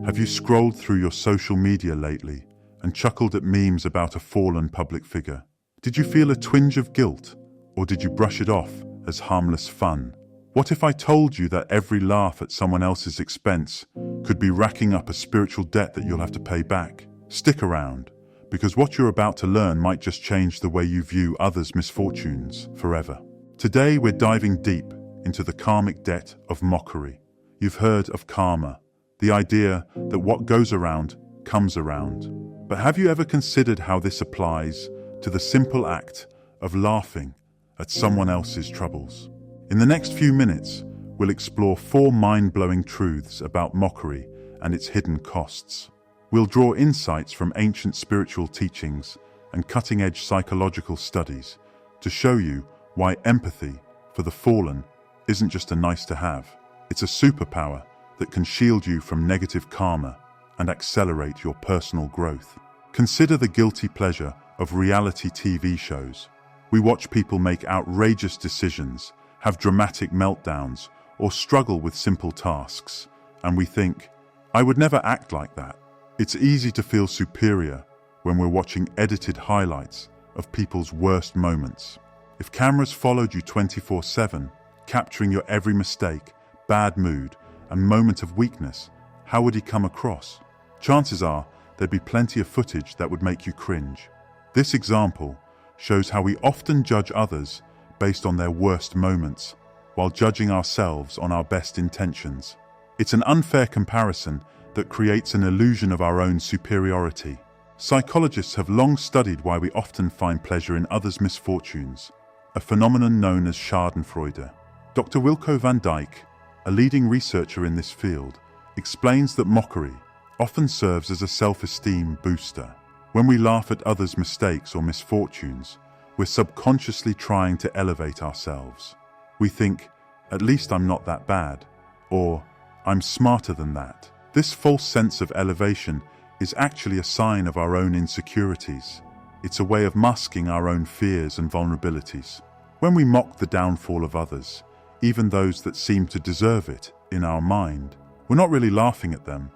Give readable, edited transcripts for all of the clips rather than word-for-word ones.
Have you scrolled through your social media lately and chuckled at memes about a fallen public figure? Did you feel a twinge of guilt, or did you brush it off as harmless fun? What if I told you that every laugh at someone else's expense could be racking up a spiritual debt that you'll have to pay back? Stick around, because what you're about to learn might just change the way you view others' misfortunes forever. Today we're diving deep into the karmic debt of mockery. You've heard of karma, the idea that what goes around comes around. But have you ever considered how this applies to the simple act of laughing at someone else's troubles? In the next few minutes, we'll explore 4 mind-blowing truths about mockery and its hidden costs. We'll draw insights from ancient spiritual teachings and cutting-edge psychological studies to show you why empathy for the fallen isn't just a nice-to-have. It's a superpower that can shield you from negative karma and accelerate your personal growth. Consider the guilty pleasure of reality TV shows. We watch people make outrageous decisions, have dramatic meltdowns, or struggle with simple tasks, and we think, I would never act like that. It's easy to feel superior when we're watching edited highlights of people's worst moments. If cameras followed you 24/7, capturing your every mistake, bad mood, and moment of weakness, how would he come across? Chances are there'd be plenty of footage that would make you cringe. This example shows how we often judge others based on their worst moments, while judging ourselves on our best intentions. It's an unfair comparison that creates an illusion of our own superiority. Psychologists have long studied why we often find pleasure in others' misfortunes, a phenomenon known as schadenfreude. Dr. Wilco van Dijk, a leading researcher in this field, explains that mockery often serves as a self-esteem booster. When we laugh at others' mistakes or misfortunes, we're subconsciously trying to elevate ourselves. We think, at least I'm not that bad, or I'm smarter than that. This false sense of elevation is actually a sign of our own insecurities. It's a way of masking our own fears and vulnerabilities. When we mock the downfall of others, even those that seem to deserve it, in our mind, we're not really laughing at them.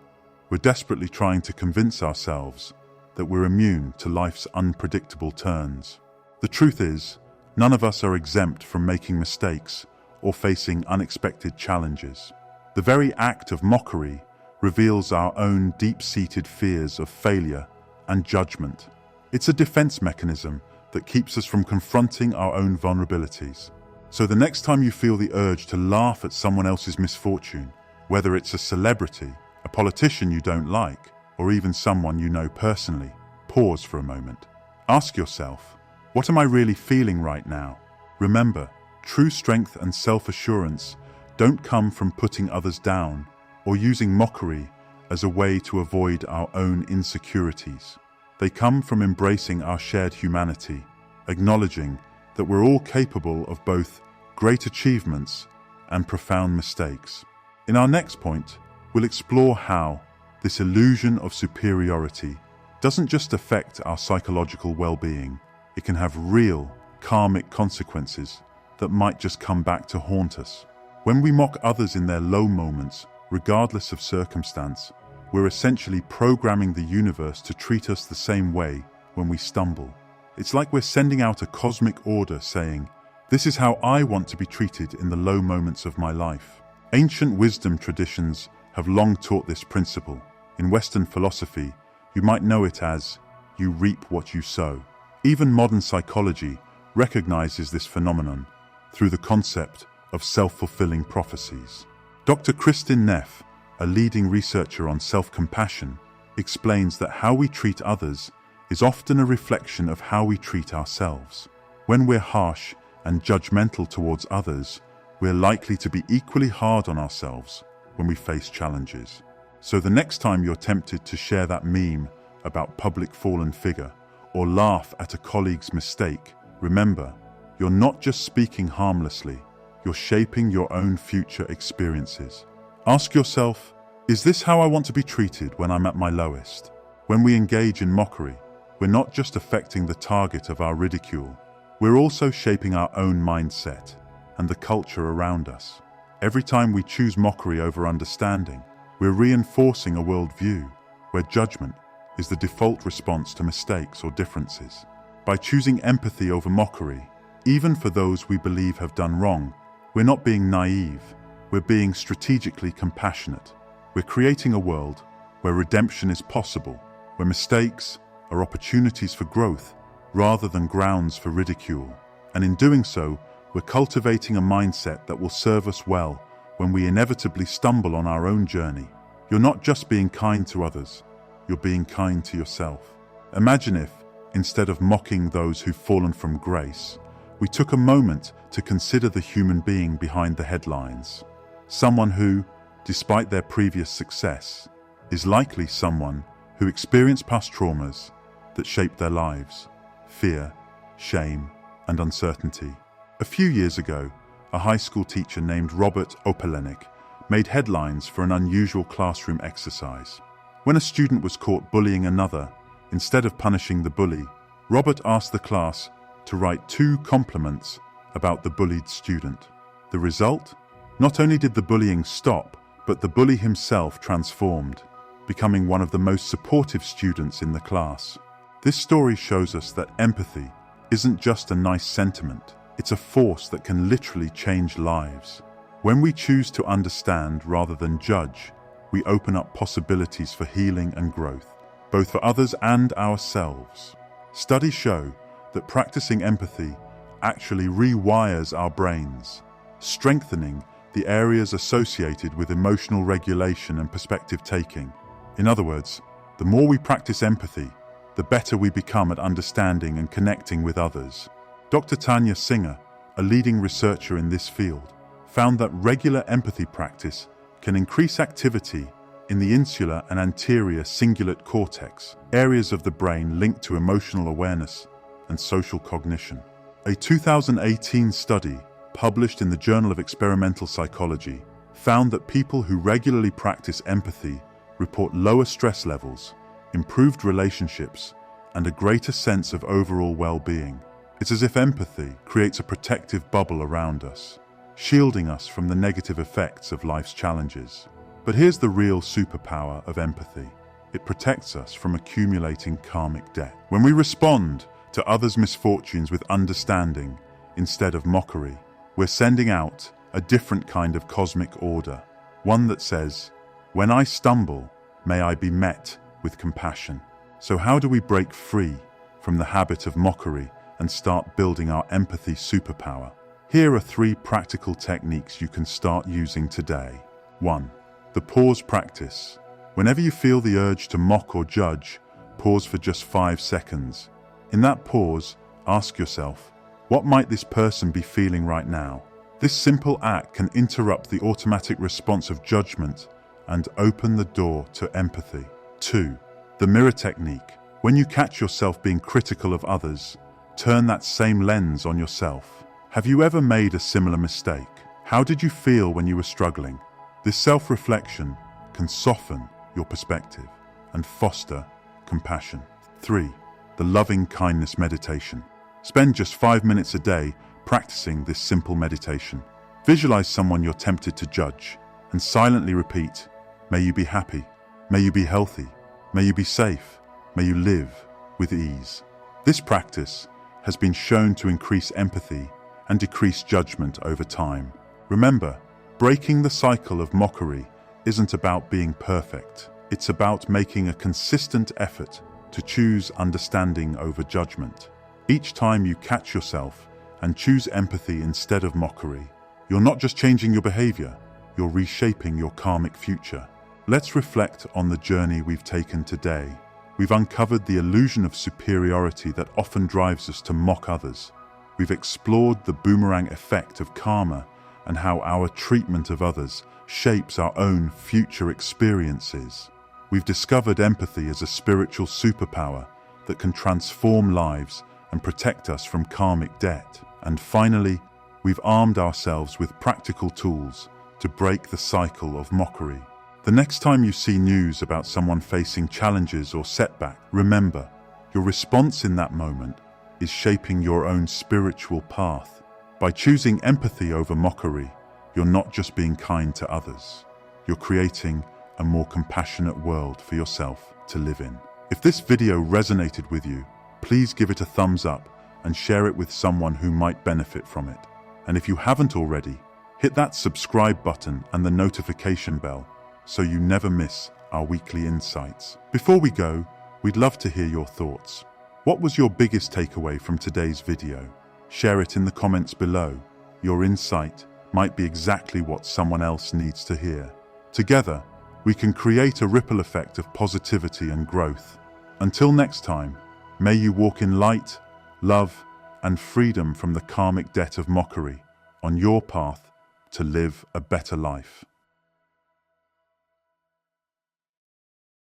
We're desperately trying to convince ourselves that we're immune to life's unpredictable turns. The truth is, none of us are exempt from making mistakes or facing unexpected challenges. The very act of mockery reveals our own deep-seated fears of failure and judgment. It's a defense mechanism that keeps us from confronting our own vulnerabilities. So the next time you feel the urge to laugh at someone else's misfortune, whether it's a celebrity, a politician you don't like, or even someone you know personally, pause for a moment. Ask yourself, what am I really feeling right now? Remember, true strength and self-assurance don't come from putting others down or using mockery as a way to avoid our own insecurities. They come from embracing our shared humanity, acknowledging that we're all capable of both great achievements and profound mistakes. In our next point, we'll explore how this illusion of superiority doesn't just affect our psychological well-being, it can have real, karmic consequences that might just come back to haunt us. When we mock others in their low moments, regardless of circumstance, we're essentially programming the universe to treat us the same way when we stumble. It's like we're sending out a cosmic order saying, this is how I want to be treated in the low moments of my life. Ancient wisdom traditions have long taught this principle. In Western philosophy, you might know it as, you reap what you sow. Even modern psychology recognizes this phenomenon through the concept of self-fulfilling prophecies. Dr. Kristin Neff, a leading researcher on self-compassion, explains that how we treat others is often a reflection of how we treat ourselves. When we're harsh and judgmental towards others, we're likely to be equally hard on ourselves when we face challenges. So the next time you're tempted to share that meme about public fallen figure or laugh at a colleague's mistake, remember, you're not just speaking harmlessly, you're shaping your own future experiences. Ask yourself, is this how I want to be treated when I'm at my lowest? When we engage in mockery, we're not just affecting the target of our ridicule, we're also shaping our own mindset and the culture around us. Every time we choose mockery over understanding, We're reinforcing a worldview where judgment is the default response to mistakes or differences. By choosing empathy over mockery, even for those we believe have done wrong, we're not being naive, we're being strategically compassionate. We're creating a world where redemption is possible, where mistakes are opportunities for growth rather than grounds for ridicule. And in doing so, we're cultivating a mindset that will serve us well when we inevitably stumble on our own journey. You're not just being kind to others, you're being kind to yourself. Imagine if, instead of mocking those who've fallen from grace, we took a moment to consider the human being behind the headlines. Someone who, despite their previous success, is likely someone who experienced past traumas that shaped their lives: fear, shame, and uncertainty. A few years ago, a high school teacher named Robert Opelenik made headlines for an unusual classroom exercise. When a student was caught bullying another, instead of punishing the bully, Robert asked the class to write 2 compliments about the bullied student. The result? Not only did the bullying stop, but the bully himself transformed, becoming one of the most supportive students in the class. This story shows us that empathy isn't just a nice sentiment, it's a force that can literally change lives. When we choose to understand rather than judge, we open up possibilities for healing and growth, both for others and ourselves. Studies show that practicing empathy actually rewires our brains, strengthening the areas associated with emotional regulation and perspective taking. In other words, the more we practice empathy, the better we become at understanding and connecting with others. Dr. Tanya Singer, a leading researcher in this field, found that regular empathy practice can increase activity in the insular and anterior cingulate cortex, areas of the brain linked to emotional awareness and social cognition. A 2018 study published in the Journal of Experimental Psychology found that people who regularly practice empathy report lower stress levels, improved relationships, and a greater sense of overall well-being. It's as if empathy creates a protective bubble around us, shielding us from the negative effects of life's challenges. But here's the real superpower of empathy. It protects us from accumulating karmic debt. When we respond to others' misfortunes with understanding instead of mockery, we're sending out a different kind of cosmic order, one that says, "When I stumble, may I be met with compassion." So how do we break free from the habit of mockery and start building our empathy superpower? Here are 3 practical techniques you can start using today. 1. The pause practice. Whenever you feel the urge to mock or judge, pause for just 5 seconds. In that pause, ask yourself, what might this person be feeling right now? This simple act can interrupt the automatic response of judgment and open the door to empathy. 2. The mirror technique. When you catch yourself being critical of others, turn that same lens on yourself. Have you ever made a similar mistake? How did you feel when you were struggling? This self-reflection can soften your perspective and foster compassion. 3. The loving kindness meditation. Spend just 5 minutes a day practicing this simple meditation. Visualize someone you're tempted to judge and silently repeat, "May you be happy, may you be healthy, may you be safe, may you live with ease." This practice has been shown to increase empathy and decrease judgment over time. Remember, breaking the cycle of mockery isn't about being perfect. It's about making a consistent effort to choose understanding over judgment. Each time you catch yourself and choose empathy instead of mockery, you're not just changing your behavior, you're reshaping your karmic future. Let's reflect on the journey we've taken today. We've uncovered the illusion of superiority that often drives us to mock others. We've explored the boomerang effect of karma and how our treatment of others shapes our own future experiences. We've discovered empathy as a spiritual superpower that can transform lives and protect us from karmic debt. And finally, we've armed ourselves with practical tools to break the cycle of mockery. The next time you see news about someone facing challenges or setback, remember, your response in that moment is shaping your own spiritual path. By choosing empathy over mockery, you're not just being kind to others. You're creating a more compassionate world for yourself to live in. If this video resonated with you, please give it a thumbs up and share it with someone who might benefit from it. And if you haven't already, hit that subscribe button and the notification bell so you never miss our weekly insights. Before we go, we'd love to hear your thoughts. What was your biggest takeaway from today's video? Share it in the comments below. Your insight might be exactly what someone else needs to hear. Together, we can create a ripple effect of positivity and growth. Until next time, may you walk in light, love, and freedom from the karmic debt of mockery on your path to live a better life.